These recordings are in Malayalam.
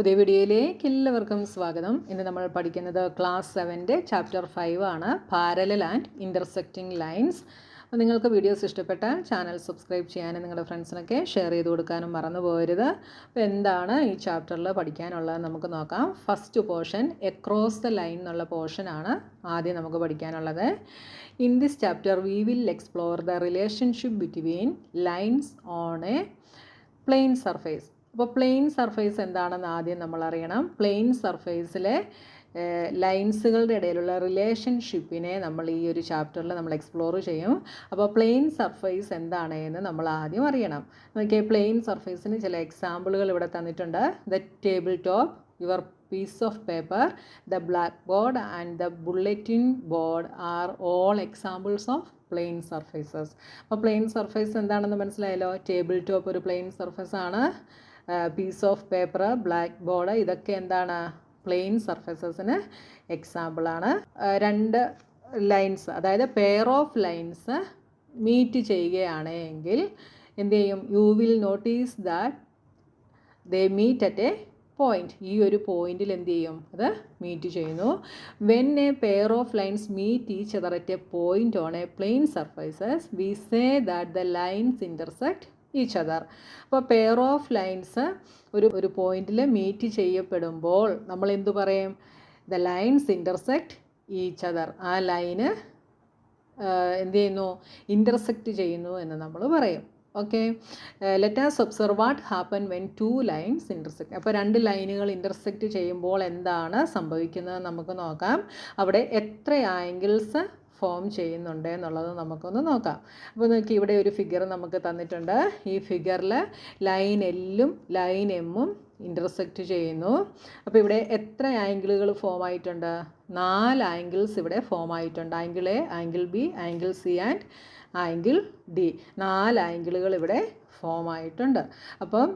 പുതിയ വീഡിയോയിലേക്ക് എല്ലാവർക്കും സ്വാഗതം. ഇന്ന് നമ്മൾ പഠിക്കുന്നത് ക്ലാസ് 7 ചാപ്റ്റർ 5 ആണ്, പാരലൽ ആൻഡ് ഇൻ്റർസെക്റ്റിംഗ് ലൈൻസ്. അപ്പോൾ നിങ്ങൾക്ക് വീഡിയോസ് ഇഷ്ടപ്പെട്ടാൽ ചാനൽ സബ്സ്ക്രൈബ് ചെയ്യാനും നിങ്ങളുടെ ഫ്രണ്ട്സിനൊക്കെ ഷെയർ ചെയ്ത് കൊടുക്കാനും മറന്നു പോകരുത്. അപ്പോൾ എന്താണ് ഈ ചാപ്റ്ററിൽ പഠിക്കാനുള്ളത് നമുക്ക് നോക്കാം. First portion across the line എന്നുള്ള പോർഷനാണ് ആദ്യം നമുക്ക് പഠിക്കാനുള്ളത്. In this chapter we will explore the relationship between lines on a plane surface. അപ്പോൾ പ്ലെയിൻ സർഫേസ് എന്താണെന്ന് ആദ്യം നമ്മൾ അറിയണം. പ്ലെയിൻ സർഫേസിലെ ലൈൻസുകളുടെ ഇടയിലുള്ള റിലേഷൻഷിപ്പിനെ നമ്മൾ ഈ ഒരു ചാപ്റ്ററിൽ നമ്മൾ എക്സ്പ്ലോർ ചെയ്യും. അപ്പോൾ പ്ലെയിൻ സർഫേസ് എന്താണ് എന്ന് നമ്മൾ ആദ്യം അറിയണം. നോക്കിയാൽ പ്ലെയിൻ സർഫേസിന് ചില എക്സാമ്പിളുകൾ ഇവിടെ തന്നിട്ടുണ്ട്. The table top, your piece of paper, the black board and the bulletin board are all examples of plane surfaces. അപ്പോൾ പ്ലെയിൻ സർഫേസ് എന്താണെന്ന് മനസ്സിലായല്ലോ. ടേബിൾ ടോപ്പ് ഒരു പ്ലെയിൻ സർഫേസ് ആണ്. Piece of paper, black board, ഇതൊക്കെ എന്താണ്, പ്ലെയിൻ സർഫേസസിന് എക്സാമ്പിളാണ്. രണ്ട് ലൈൻസ്, അതായത് പെയർ ഓഫ് ലൈൻസ് മീറ്റ് ചെയ്യുകയാണ് എങ്കിൽ എന്ത് ചെയ്യും? You will notice that they meet at a point. ഈ ഒരു പോയിന്റിൽ എന്ത് ചെയ്യും? അത് മീറ്റ് ചെയ്യുന്നു. When a pair of lines meet each other at a point on a plane surfaces we say that the lines intersect each other. അപ്പോൾ പെയർ ഓഫ് ലൈൻസ് ഒരു പോയിന്റിൽ മീറ്റ് ചെയ്യപ്പെടുമ്പോൾ നമ്മൾ എന്തു പറയും? The lines intersect each other. ആ ലൈന് എന്ത് ചെയ്യുന്നു? ഇൻ്റർസെക്റ്റ് ചെയ്യുന്നു എന്ന് നമ്മൾ പറയും. Okay, let us observe what happen when two lines intersect. അപ്പോൾ രണ്ട് ലൈനുകൾ ഇൻ്റർസെക്റ്റ് ചെയ്യുമ്പോൾ എന്താണ് സംഭവിക്കുന്നത് നമുക്ക് നോക്കാം. അവിടെ എത്ര ആംഗിൾസ് ഫോം ചെയ്യുന്നുണ്ട് എന്നുള്ളത് നമുക്കൊന്ന് നോക്കാം. അപ്പോൾ നോക്കി, ഇവിടെ ഒരു ഫിഗർ നമുക്ക് തന്നിട്ടുണ്ട്. ഈ ഫിഗറിൽ ലൈൻ എല്ലും ലൈൻ എമ്മും ഇൻ്റർസെക്റ്റ് ചെയ്യുന്നു. അപ്പോൾ ഇവിടെ എത്ര ആംഗിളുകൾ ഫോം ആയിട്ടുണ്ട്? 4 ആംഗിൾസ് ഇവിടെ ഫോം ആയിട്ടുണ്ട്. Angle A, angle B, angle C and angle D. 4 ആംഗിളുകൾ ഇവിടെ ഫോം ആയിട്ടുണ്ട്. അപ്പം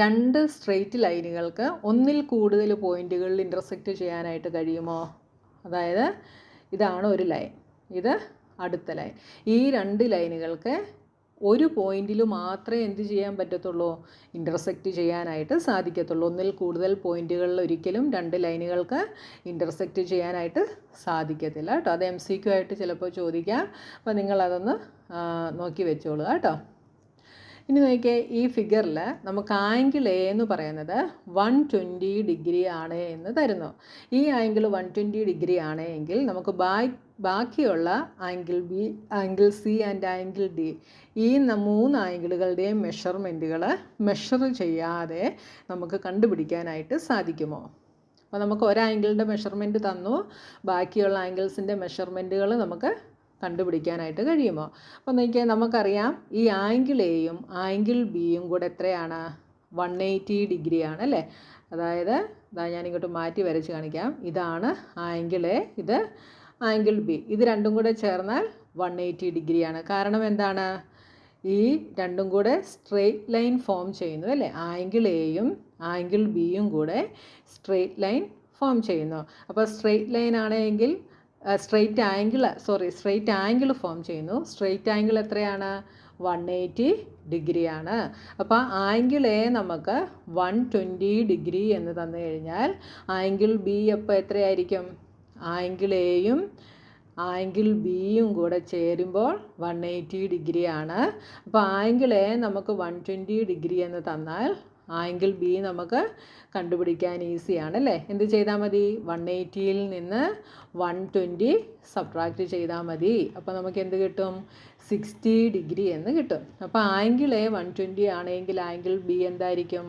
രണ്ട് സ്ട്രെയിറ്റ് ലൈനുകൾക്ക് ഒന്നിൽ കൂടുതൽ പോയിന്റുകളിൽ ഇൻ്റർസെക്റ്റ് ചെയ്യാനായിട്ട് കഴിയുമോ? അതായത് ഇതാണ് ഒരു ലൈൻ, ഇത് അടുത്ത ലൈൻ. ഈ രണ്ട് ലൈനുകൾക്ക് ഒരു പോയിന്റിൽ മാത്രമേ എന്ത് ചെയ്യാൻ പറ്റത്തുള്ളൂ? ഇൻ്റർസെക്റ്റ് ചെയ്യാനായിട്ട് സാധിക്കത്തുള്ളൂ. ഒന്നിൽ കൂടുതൽ പോയിന്റുകളിൽ ഒരിക്കലും രണ്ട് ലൈനുകൾക്ക് ഇൻ്റർസെക്റ്റ് ചെയ്യാനായിട്ട് സാധിക്കത്തില്ല കേട്ടോ. അത് MCQ ആയിട്ട് ചിലപ്പോൾ ചോദിക്കാം. അപ്പോൾ നിങ്ങളതൊന്ന് നോക്കി വെച്ചോളൂ കേട്ടോ. ഇനി നോക്കിയേ, ഈ ഫിഗറിൽ നമുക്ക് ആംഗിൾ എ എന്ന് പറയുന്നത് 120 ഡിഗ്രി ആണ് എന്ന് തരുന്നു. ഈ ആംഗിൾ 120 ഡിഗ്രി ആണ് എങ്കിൽ നമുക്ക് ബാക്കിയുള്ള angle B, angle C and angle D, ഈ 3 ആംഗിളുകളുടെയും മെഷർമെൻറ്റുകൾ മെഷർ ചെയ്യാതെ നമുക്ക് കണ്ടുപിടിക്കാനായിട്ട് സാധിക്കുമോ? അപ്പോൾ നമുക്ക് ഒരു ആംഗിളിൻ്റെ മെഷർമെൻറ്റ് തന്നു, ബാക്കിയുള്ള ആംഗിൾസിൻ്റെ മെഷർമെൻറ്റുകൾ നമുക്ക് കണ്ടുപിടിക്കാനായിട്ട് കഴിയുമോ? അപ്പോൾ നോക്കിയാൽ നമുക്കറിയാം, ഈ ആംഗിൾ എയും ആംഗിൾ ബിയും കൂടെ എത്രയാണ്? 180 ഡിഗ്രിയാണ് അല്ലേ. അതായത് ഞാനിങ്ങോട്ട് മാറ്റി വരച്ച് കാണിക്കാം. ഇതാണ് ആംഗിൾ എ, ഇത് ആംഗിൾ ബി. ഇത് രണ്ടും കൂടെ ചേർന്നാൽ 180 ഡിഗ്രിയാണ്. കാരണം എന്താണ്? ഈ രണ്ടും കൂടെ സ്ട്രെയിറ്റ് ലൈൻ ഫോം ചെയ്യുന്നു അല്ലേ. ആംഗിൾ എയും ആംഗിൾ ബിയും കൂടെ സ്ട്രെയിറ്റ് ലൈൻ ഫോം ചെയ്യുന്നു. അപ്പോൾ സ്ട്രെയിറ്റ് ലൈൻ ആണെങ്കിൽ സ്ട്രെയിറ്റ് ആംഗിൾ ഫോം ചെയ്യുന്നു. സ്ട്രെയിറ്റ് ആംഗിൾ എത്രയാണ്? 180 ഡിഗ്രിയാണ്. അപ്പോൾ ആംഗിൾ എ നമുക്ക് 120 ഡിഗ്രി എന്ന് തന്നു കഴിഞ്ഞാൽ ആംഗിൾ ബി അപ്പോൾ എത്രയായിരിക്കും? ആംഗിൾ എയും ആംഗിൾ ബിയും കൂടെ ചേരുമ്പോൾ 180 ഡിഗ്രിയാണ്. അപ്പോൾ ആംഗിൾ എ നമുക്ക് 120 ഡിഗ്രി എന്ന് തന്നാൽ ആംഗിൾ ബി നമുക്ക് കണ്ടുപിടിക്കാൻ ഈസിയാണ് അല്ലേ. എന്ത് ചെയ്താൽ മതി? 180യിൽ നിന്ന് 120 സബ്ട്രാക്റ്റ് ചെയ്താൽ മതി. അപ്പോൾ നമുക്ക് എന്ത് കിട്ടും? 60 ഡിഗ്രി എന്ന് കിട്ടും. അപ്പോൾ ആംഗിൾ എ 120 ആണെങ്കിൽ ആംഗിൾ ബി എന്തായിരിക്കും?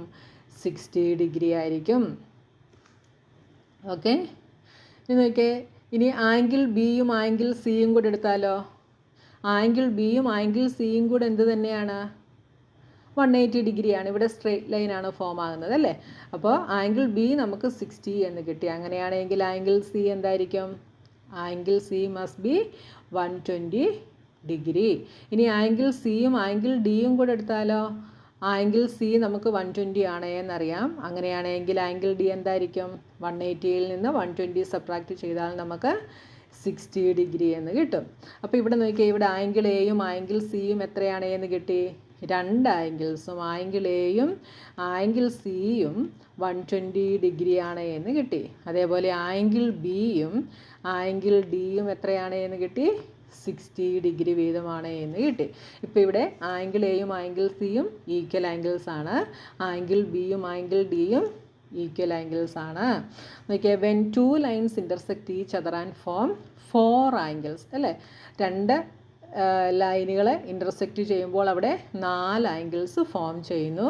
60 ഡിഗ്രി ആയിരിക്കും. ഓക്കെ, ഇനി നോക്കിയേ, ഇനി ആംഗിൾ ബിയും ആംഗിൾ സിയും കൂടെ എടുത്താലോ? ആംഗിൾ ബിയും ആംഗിൾ സിയും കൂടെ എന്ത് തന്നെയാണ്? 180 ഡിഗ്രിയാണ്. ഇവിടെ സ്ട്രെയിറ്റ് ലൈനാണ് ഫോം ആകുന്നത് അല്ലേ. അപ്പോൾ ആംഗിൾ ബി നമുക്ക് 60 എന്ന് കിട്ടി. അങ്ങനെയാണെങ്കിൽ ആംഗിൾ സി എന്തായിരിക്കും? Angle C must be 120 degree. ഇനി ആംഗിൾ സിയും ആംഗിൾ ഡിയും കൂടെ എടുത്താലോ? ആംഗിൾ സി നമുക്ക് 120 ആണ് എന്നറിയാം. അങ്ങനെയാണെങ്കിൽ ആംഗിൾ ഡി എന്തായിരിക്കും? 180യിൽ നിന്ന് 120 സബ്ട്രാക്റ്റ് ചെയ്താൽ നമുക്ക് 60 ഡിഗ്രി എന്ന് കിട്ടും. അപ്പോൾ ഇവിടെ നോക്കിയാൽ, ഇവിടെ ആംഗിൾ എയും ആംഗിൾ സിയും എത്രയാണ് എന്ന് കിട്ടി? രണ്ട് ആംഗിൾസും ആംഗിൾ എയും ആംഗിൾ സിയും 120 ഡിഗ്രിയാണ് എന്ന് കിട്ടി. അതേപോലെ ആംഗിൾ ബിയും ആംഗിൾ ഡിയും എത്രയാണ് എന്ന് കിട്ടി? 60 ഡിഗ്രി വീതമാണ് എന്ന് കിട്ടി. ഇപ്പോൾ ഇവിടെ ആംഗിൾ എയും ആംഗിൾ സിയും ഈക്വൽ ആംഗിൾസ് ആണ്. ആംഗിൾ ബിയും ആംഗിൾ ഡിയും ഈക്വൽ ആംഗിൾസ് ആണ്. നോക്കിയാൽ when two lines intersect each other and form 4 angles അല്ലേ, രണ്ട് ലൈനുകൾ ഇൻ്റർസെക്റ്റ് ചെയ്യുമ്പോൾ അവിടെ 4 ആംഗിൾസ് ഫോം ചെയ്യുന്നു.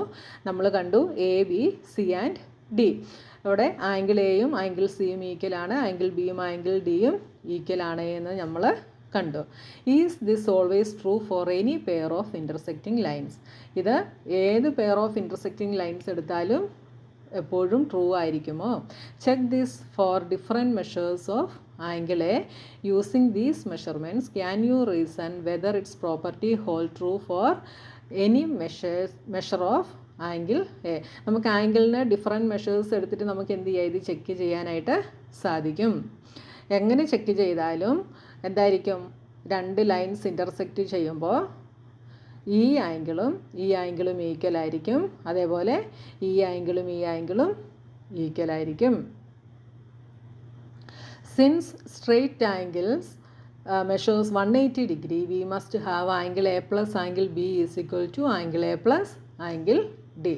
നമ്മൾ കണ്ടു A B C and D. അവിടെ ആംഗിൾ എയും ആംഗിൾ സിയും ഈക്വലാണ്, ആംഗിൾ ബിയും ആംഗിൾ ഡിയും ഈക്വലാണ് എന്ന് നമ്മൾ കണ്ടു. Is this always true for any pair of intersecting lines? ഇത് ഏത് പെയർ ഓഫ് ഇൻ്റർസെക്റ്റിംഗ് ലൈൻസ് എടുത്താലും എപ്പോഴും ട്രൂ ആയിരിക്കുമോ? Check this for different measures of angle A. Using these measurements can you reason whether its property hold true for any measure of angle A? നമുക്ക് ആംഗിളിന് ഡിഫറെൻറ്റ് മെഷേഴ്സ് എടുത്തിട്ട് നമുക്ക് എന്ത് ചെയ്യാം, ഇത് ചെക്ക് ചെയ്യാനായിട്ട് സാധിക്കും. എങ്ങനെ ചെക്ക് ചെയ്താലും എന്തായിരിക്കും, രണ്ട് ലൈൻസ് ഇൻ്റർസെക്റ്റ് ചെയ്യുമ്പോൾ ഈ ആംഗിളും ഈക്വൽ ആയിരിക്കും. അതേപോലെ ഈ ആംഗിളും ഈക്വൽ ആയിരിക്കും. Since straight angles measures 180 degree, we must have angle A plus angle B is equal to angle A plus angle D.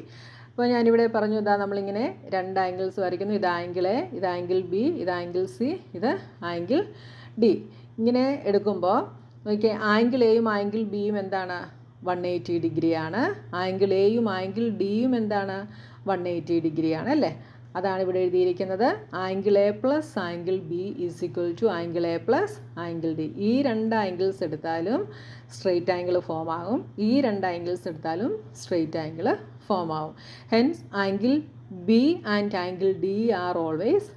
അപ്പോൾ ഞാനിവിടെ പറഞ്ഞു, ഇതാ നമ്മളിങ്ങനെ രണ്ട് ആംഗിൾസ് വരയ്ക്കുന്നു. ഇത് ആംഗിൾ എ, ഇത് ആംഗിൾ ബി, ഇത് ആംഗിൾ സി, ഇത് ആംഗിൾ ഡി. ഇങ്ങനെ എടുക്കുമ്പോൾ നോക്കിയാൽ ആംഗിൾ എയും ആംഗിൾ ബിയും എന്താണ്? 180 ഡിഗ്രിയാണ്. ആംഗിൾ എയും ആംഗിൾ ഡിയും എന്താണ്? 180 ഡിഗ്രിയാണ് അല്ലേ. അതാണ് ഇവിടെ എഴുതിയിരിക്കുന്നത്. Angle A plus angle B is equal to angle A plus angle D. ഈ രണ്ട് ആംഗിൾസ് എടുത്താലും സ്ട്രെയിറ്റ് ആംഗിൾ ഫോം ആകും, ഈ രണ്ട് ആംഗിൾസ് എടുത്താലും സ്ട്രെയിറ്റ് ആംഗിൾ ഫോം ആകും. Hence angle B and angle D are always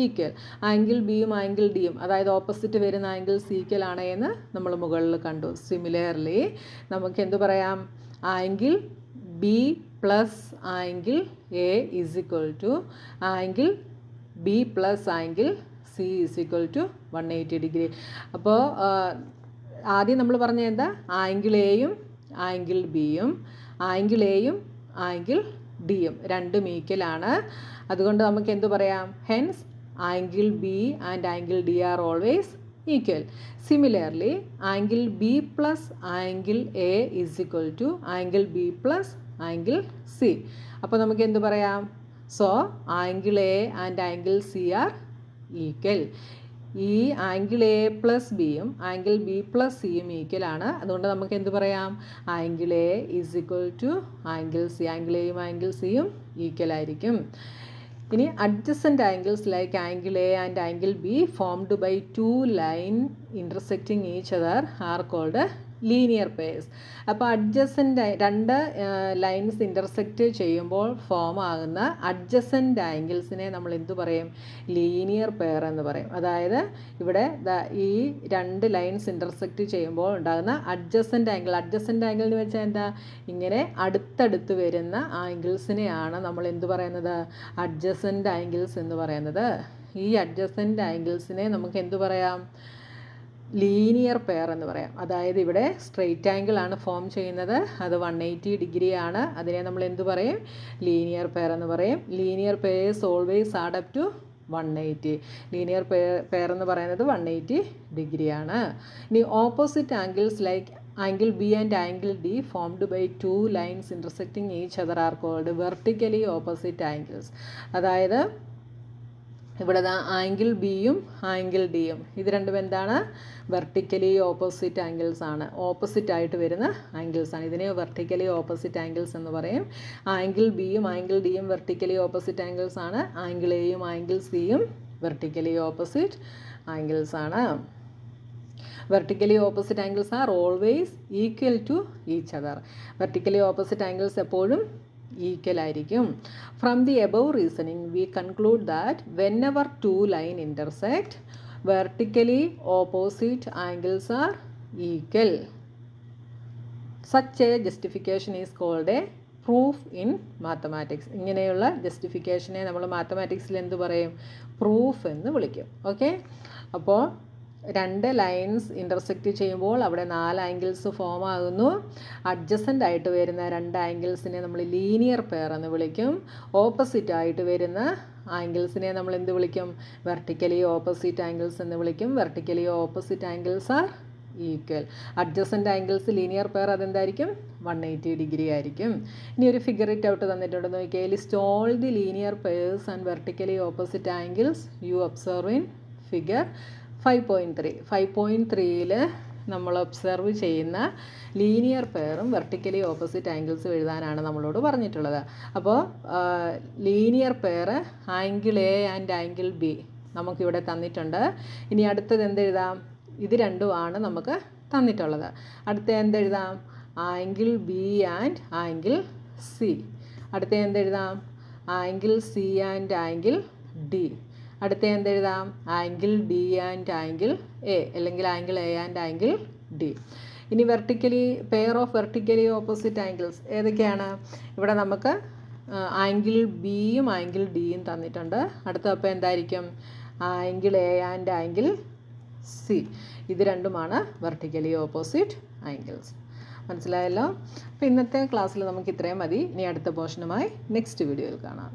equal. Angle ബിയും ആംഗിൾ ഡിയും, അതായത് ഓപ്പോസിറ്റ് വരുന്ന ആംഗിൾസ് ഈക്വൽ ആണ് എന്ന് നമ്മൾ മുകളിൽ കണ്ടു. സിമിലർലി നമുക്ക് എന്തു പറയാം? Angle B plus angle A is equal to angle B plus angle C is equal to 180 degree. അപ്പോൾ ആദ്യം നമ്മൾ പറഞ്ഞത് എന്താ? ആംഗിൾ എയും ആംഗിൾ ബിയും ആംഗിൾ ഡിയും രണ്ടും ഈക്വലാണ്. അതുകൊണ്ട് നമുക്ക് എന്തു പറയാം? Hence angle B and angle D are always equal. Similarly angle B plus angle A is equal to angle B plus angle C. അപ്പോൾ നമുക്ക് എന്തു പറയാം? So angle A and angle C are equal. ഈ ആംഗിൾ എ പ്ലസ് ബിയും ആംഗിൾ ബി പ്ലസ് സിയും ഈക്വലാണ്. അതുകൊണ്ട് നമുക്ക് എന്തു പറയാം? Angle A is equal to angle C. Angle എയും ആംഗിൾ സിയും ഈക്വൽ ആയിരിക്കും. ഇനി adjacent angles like angle A and angle B formed by two line intersecting each other are called linear pairs. അപ്പോൾ അഡ്ജസൻറ്റ് രണ്ട് ലൈൻസ് ഇൻ്റർസെക്റ്റ് ചെയ്യുമ്പോൾ ഫോം ആകുന്ന അഡ്ജസൻറ്റ് ആംഗിൾസിനെ നമ്മൾ എന്തു പറയും? ലീനിയർ പെയർ എന്ന് പറയും. അതായത് ഇവിടെ ഈ രണ്ട് ലൈൻസ് ഇൻ്റർസെക്റ്റ് ചെയ്യുമ്പോൾ ഉണ്ടാകുന്ന അഡ്ജസൻറ്റ് ആംഗിൾ എന്ന് വെച്ചാൽ എന്താ? ഇങ്ങനെ അടുത്തടുത്ത് വരുന്ന ആംഗിൾസിനെയാണ് നമ്മൾ എന്തു പറയുന്നത്? അഡ്ജസൻറ്റ് ആംഗിൾസ് എന്ന് പറയുന്നത്. ഈ അഡ്ജസൻറ്റ് ആംഗിൾസിനെ നമുക്ക് എന്തു പറയാം? ലീനിയർ പെയർ എന്ന് പറയാം. അതായത് ഇവിടെ സ്ട്രെയിറ്റ് ആംഗിൾ ആണ് ഫോം ചെയ്യുന്നത്, അത് 180 ഡിഗ്രിയാണ്. അതിനെ നമ്മൾ എന്തു പറയും? ലീനിയർ പെയർ എന്ന് പറയും. Linear pairs always add up to 180. Linear pair എന്ന് പറയുന്നത് 180 ഡിഗ്രിയാണ്. ഇനി opposite angles like angle B and angle D formed by two lines intersecting each other are called vertically opposite angles. അതായത് ഇവിടെ ആംഗിൾ ബിയും ആംഗിൾ ഡിയും ഇത് രണ്ടും എന്താണ്? വെർട്ടിക്കലി ഓപ്പോസിറ്റ് ആംഗിൾസ് ആണ്, ഓപ്പോസിറ്റ് ആയിട്ട് വരുന്ന ആംഗിൾസ് ആണ്. ഇതിനെ വെർട്ടിക്കലി ഓപ്പോസിറ്റ് ആംഗിൾസ് എന്ന് പറയും. ആംഗിൾ ബിയും ആംഗിൾ ഡിയും വെർട്ടിക്കലി ഓപ്പോസിറ്റ് ആംഗിൾസ് ആണ്. ആംഗിൾ എയും ആംഗിൾ സിയും വെർട്ടിക്കലി ഓപ്പോസിറ്റ് ആംഗിൾസ് ആണ്. Vertically opposite angles are always equal to each other. Vertically opposite angles എപ്പോഴും ഈക്വൽ ആയിരിക്കും. From the above reasoning we conclude that whenever two line intersect vertically opposite angles are equal. Such a justification is called a proof in mathematics. ഇങ്ങനെയുള്ള ജസ്റ്റിഫിക്കേഷനെ നമ്മൾ മാത്തമാറ്റിക്സിൽ എന്ത് പറയും? പ്രൂഫ് എന്ന് വിളിക്കും. ഓക്കെ, അപ്പോൾ രണ്ട് ലൈൻസ് ഇൻ്റർസെക്റ്റ് ചെയ്യുമ്പോൾ അവിടെ 4 ആംഗിൾസ് ഫോം ആകുന്നു. അഡ്ജസൻ്റ് ആയിട്ട് വരുന്ന 2 ആംഗിൾസിനെ നമ്മൾ ലീനിയർ പെയർ എന്ന് വിളിക്കും. ഓപ്പോസിറ്റ് ആയിട്ട് വരുന്ന ആംഗിൾസിനെ നമ്മൾ എന്ത് വിളിക്കും? വെർട്ടിക്കലി ഓപ്പോസിറ്റ് ആംഗിൾസ് എന്ന് വിളിക്കും. Vertically opposite angles are equal. Adjacent angles linear pair അതെന്തായിരിക്കും? 180 ഡിഗ്രി ആയിരിക്കും. ഇനി ഒരു ഫിഗർ ഇറ്റ് ഔട്ട് തന്നിട്ടുണ്ട് നോക്കിയാൽ. List all the linear pairs and vertically opposite angles you observe in figure 5.3. 5.3ൽ നമ്മൾ ഒബ്സർവ് ചെയ്യുന്ന ലീനിയർ പെയറും വെർട്ടിക്കലി ഓപ്പോസിറ്റ് ആംഗിൾസും എഴുതാനാണ് നമ്മളോട് പറഞ്ഞിട്ടുള്ളത്. അപ്പോൾ linear pair angle A and angle B നമുക്കിവിടെ തന്നിട്ടുണ്ട്. ഇനി അടുത്തത് എന്തെഴുതാം? ഇത് രണ്ടുമാണ് നമുക്ക് തന്നിട്ടുള്ളത്. അടുത്ത എന്തെഴുതാം? Angle B and angle C. അടുത്ത എന്തെഴുതാം? Angle C and angle D. അടുത്ത എന്തെഴുതാം? Angle D and angle A, അല്ലെങ്കിൽ angle A and angle D. ഇനി vertically pair of vertically opposite angles ഏതൊക്കെയാണ്? ഇവിടെ നമുക്ക് ആംഗിൾ ബിയും ആംഗിൾ ഡിയും തന്നിട്ടുണ്ട്. അടുത്ത അപ്പോൾ എന്തായിരിക്കും? Angle A and angle C. ഇത് രണ്ടുമാണ് വെർട്ടിക്കലി ഓപ്പോസിറ്റ് ആംഗിൾസ്. മനസ്സിലായല്ലോ? അപ്പോൾ ഇന്നത്തെ ക്ലാസ്സിൽ നമുക്ക് ഇത്രയും മതി. ഇനി അടുത്ത പോർഷനുമായി നെക്സ്റ്റ് വീഡിയോയിൽ കാണാം.